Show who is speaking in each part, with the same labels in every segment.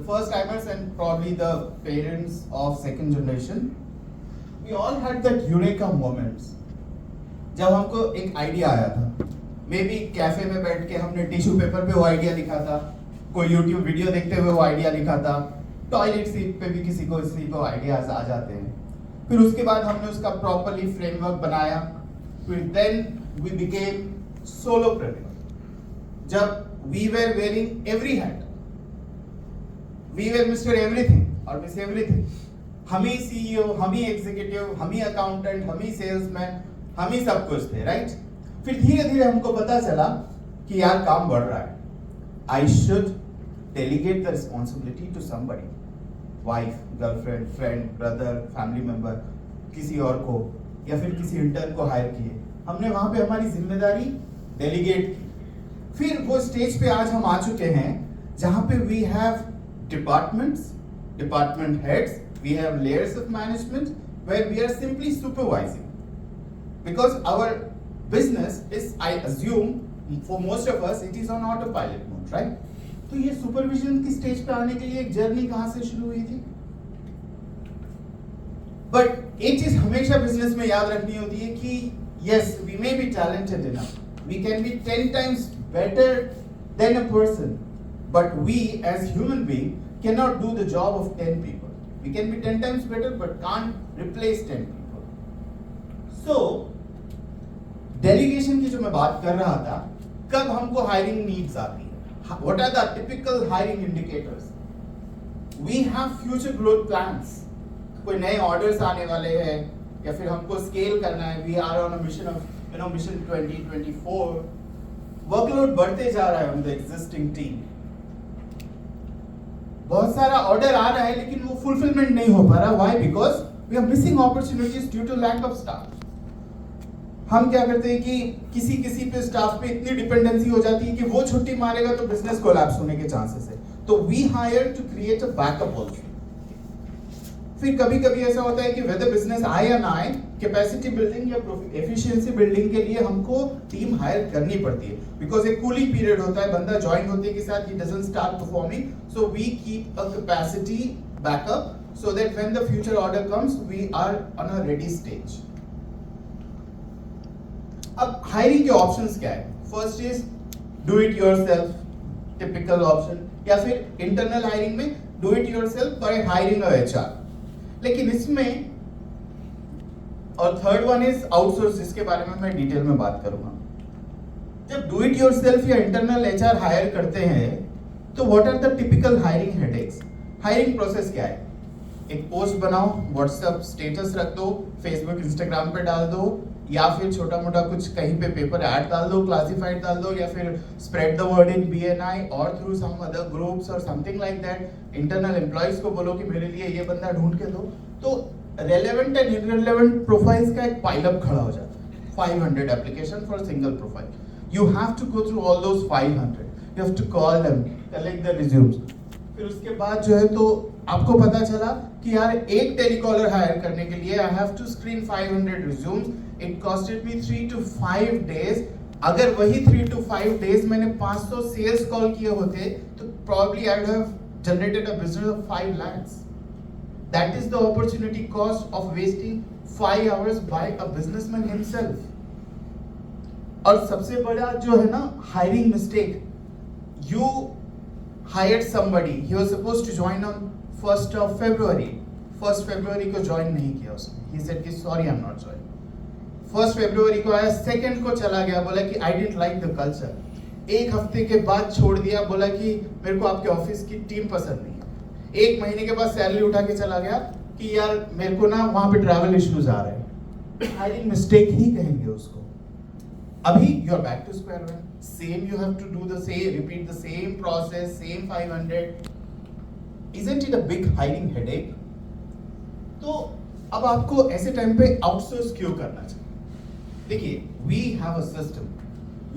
Speaker 1: the first timers and probably the parents of second generation, we all had that eureka moments जब हमको एक idea आया था। May be cafe में बैठ के हमने टिश्यू पेपर पे वो आइडिया लिखा था, कोई यूट्यूब वीडियो देखते हुए वो आइडिया लिखा था, टॉयलेट सीट पे भी किसी को आइडियाज आ जाते हैं। फिर उसके बाद हमने उसका प्रॉपरली फ्रेमवर्क बनाया, फिर देन वी बिकेम सोलोप्रेन्योर। जब we were wearing every hat, we were mister everything और मिस एवरीथिंग। हम ही सीईओ, हम ही एग्जीक्यूटिव, हम ही अकाउंटेंट, हम ही सेल्समैन, हम ही सब कुछ थे, राइट? फिर धीरे धीरे हमको पता चला कि यार काम बढ़ रहा है, I should delegate the responsibility to somebody, wife, girlfriend, friend, brother, family member, किसी और को, या फिर किसी इंटर्न को हायर किए। हमने वहां पे हमारी जिम्मेदारी डेलीगेट की। फिर वो स्टेज पे आज हम आ चुके हैं जहां पे we have departments, department heads, we have layers of management where we are simply supervising, because our business is, I assume, for most of us, it is on autopilot mode, right? तो ये supervision की stage पे आने के लिए एक journey कहाँ से शुरू हुई थी? बट एक चीज हमेशा बिजनेस में याद रखनी होती है कि yes, we may be talented enough, we can be 10 times better than a person, but we as human being cannot do the job of 10 people. We can be 10 times better, but can't replace 10 people. So delegation की जो मैं बात कर रहा था, कब हमको hiring needs आती है, what are the typical hiring indicators? We have future growth plans, कोई नए ऑर्डर्स आने वाले हैं या फिर हमको स्केल करना है, we are on a mission of mission 2024, workload बढ़ते जा रहा है ऑन द एग्जिस्टिंग टीम, बहुत सारा ऑर्डर आ रहा है लेकिन वो फुलफिलमेंट नहीं हो पा रहा। Why? Because we are missing opportunities due to lack of staff. हम क्या करते हैं कि किसी पे स्टाफ पे इतनी डिपेंडेंसी हो जाती है कि वो छुट्टी मारेगा तो बिजनेस कोलैप्स होने के चांसेस है, तो we hire to create a backup also. फिर कभी ऐसा होता है कि वेदर बिजनेस आए या ना आए, कैपेसिटी बिल्डिंग या एफिशिएंसी बिल्डिंग के लिए हमको टीम हायर करनी पड़ती है, बिकॉज एक कूलिंग पीरियड होता है, बंदा ज्वाइन होते के साथ ही doesn't start performing, so we keep a capacity backup so that when the future order comes we are on a ready stage. अब हायरिंग के ऑप्शंस क्या है? First is do it yourself, typical option, या फिर internal hiring में do it yourself by hiring a HR. लेकिन इसमें और थर्ड वन इज आउटसोर्स, जिसके बारे में मैं डिटेल में बात करूंगा। जब डू इट योरसेल्फ या इंटरनल एचआर हायर करते हैं तो what are the typical hiring headaches? Hiring process क्या है? एक पोस्ट बनाओ, व्हाट्सएप स्टेटस रख दो, फेसबुक इंस्टाग्राम पे डाल दो, या फिर छोटा मोटा कुछ कहीं पे पेपर ऐड डाल दो, क्लासिफाइड डाल दो, या फिर spread the word in BNI और थ्रू सम अदर ग्रुप्स और something like that. Internal employees को बोलो कि मेरे लिए ये बंदा ढूंढ के दो, तो रेलेवेंट एंड इररिलेवेंट प्रोफाइल्स का एक पाइल अप खड़ा हो जाता है। 500 application for single profile, you have to go through all those 500, you have to call them, collect the resumes. फिर उसके बाद जो है तो आपको पता चला कि यार एक टेलीकॉलर हायर करने के लिए I have to screen 500 resumes, it costed me 3 to 5 days। अगर वही 3 to 5 days मैंने 500 सेल्स कॉल किए होते तो probably I would have generated a business of 5 lakhs. That is the opportunity cost of wasting 5 hours by a businessman himself. और सबसे बड़ा जो है ना hiring mistake, you hired somebody, he was supposed to join on 1st of February. 1st February को join नहीं किया उसने, he said कि sorry I'm not joining. 1st February को आया, 2nd को चला गया, बोला कि I didn't like the culture. एक हफ्ते के बाद छोड़ दिया, बोला कि मेरे को आपके ऑफिस की टीम पसंद नहीं है। 1 महीने के बाद सैलरी उठा के चला गया कि यार मेरे को ना वहां पे ट्रैवल इश्यूज आ रहे हैं। हायरिंग मिस्टेक ही कहेंगे उसको। अभी you are back to square one, same you have to do the same, repeat the same process, same 500। Isn't it a big hiring headache? तो अब आपको ऐसे टाइम पे आउटसोर्स क्यों करना चाहिए? देखिए, we have a system,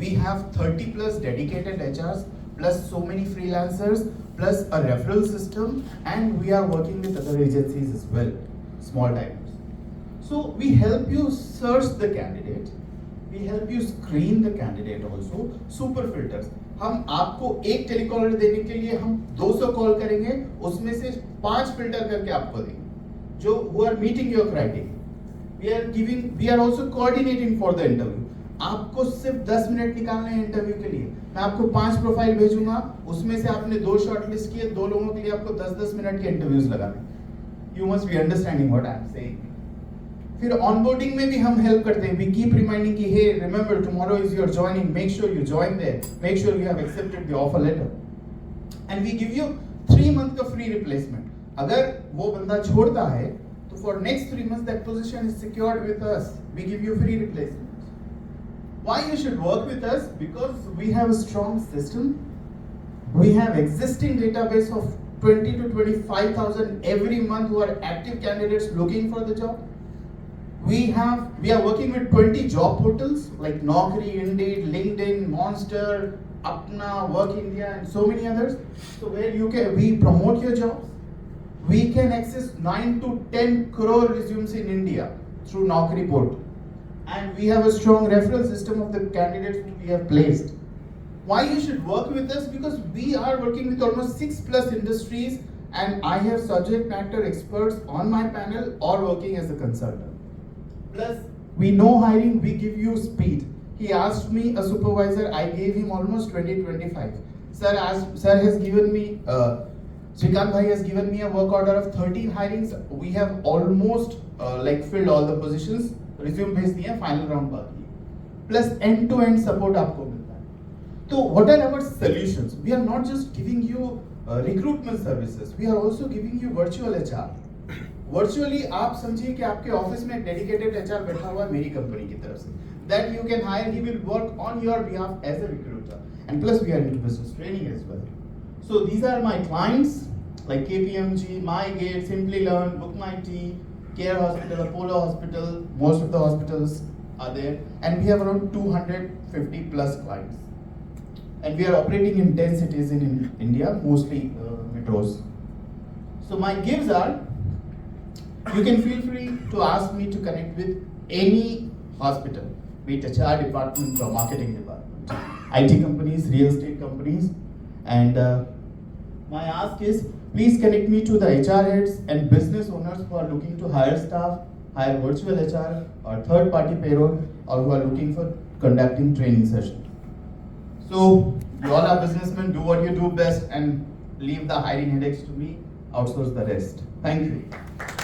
Speaker 1: we have 30 plus dedicated HRs plus so many freelancers plus a referral system, and we are working with other agencies as well, small timers. So we help you search the candidate, we help you screen the candidate also, super filters, हम आपको एक telecaller देने के लिए हम 200 call करेंगे, उसमें से 5 फिल्टर करके आपको देंगे जो who are meeting your criteria. We are also coordinating for the interview. आपको सिर्फ 10 मिनट निकालने हैं इंटरव्यू के लिए. मैं आपको 5 प्रोफाइल भेजूंगा, उसमें से आपने 2 शॉर्टलिस्ट किए, 2 लोगों के लिए आपको 10-10 मिनट के इंटरव्यूज लगाने. You must be understanding what I am saying. फिर ऑनबोर्डिंग में भी हम हेल्प करते हैं. वी कीप रिमाइंडिंग कि hey remember tomorrow is your joining, make sure you join there, make sure you have accepted the offer letter, and we give you 3 month का free replacement. अगर वो बंदा छोड़ता है तो for next 3 months that position is secured with us. We give you free replacement. Why you should work with us? Because we have a strong system. We have existing database of 20 to 25,000 every month who are active candidates looking for the job. We are working with 20 job portals like Naukri, Indeed, LinkedIn, Monster, Apna, Work India, and so many others. So where we promote your jobs. We can access 9 to 10 crore resumes in India through Naukri portal. And we have a strong referral system of the candidates who we have placed. Why you should work with us? Because we are working with almost 6+ industries, and I have subject matter experts on my panel or working as a consultant. Plus, we know hiring, we give you speed. He asked me a supervisor, I gave him almost 20-25. Sir has given me, Srikant bhai has given me a work order of 13 hirings. We have almost filled all the positions. Resume भेज दिया, final round बाकी है. Plus end to end support आपको मिलता है. तो what are our solutions? We are not just giving you recruitment services, we are also giving you virtual HR. Virtually आप समझिए कि आपके ऑफिस में डेडिकेटेड एचआर बैठा हुआ है मेरी कंपनी की तरफ से, that you can hire, he will work on your behalf as a recruiter, and plus we are into business training as well. So these are my clients like KPMG, MyGate, Simplilearn, BookMyT, Care Hospital, Apollo Hospital, most of the hospitals are there, and we have around 250 plus clients, and we are operating in 10 cities in India, mostly metros. So my gives are, you can feel free to ask me to connect with any hospital, be it HR department or marketing department, IT companies, real estate companies, and my ask is, please connect me to the HR heads and business owners who are looking to hire staff, hire virtual HR or third party payroll, or who are looking for conducting training sessions. So you all are businessmen, do what you do best and leave the hiring headaches to me, outsource the rest. Thank you.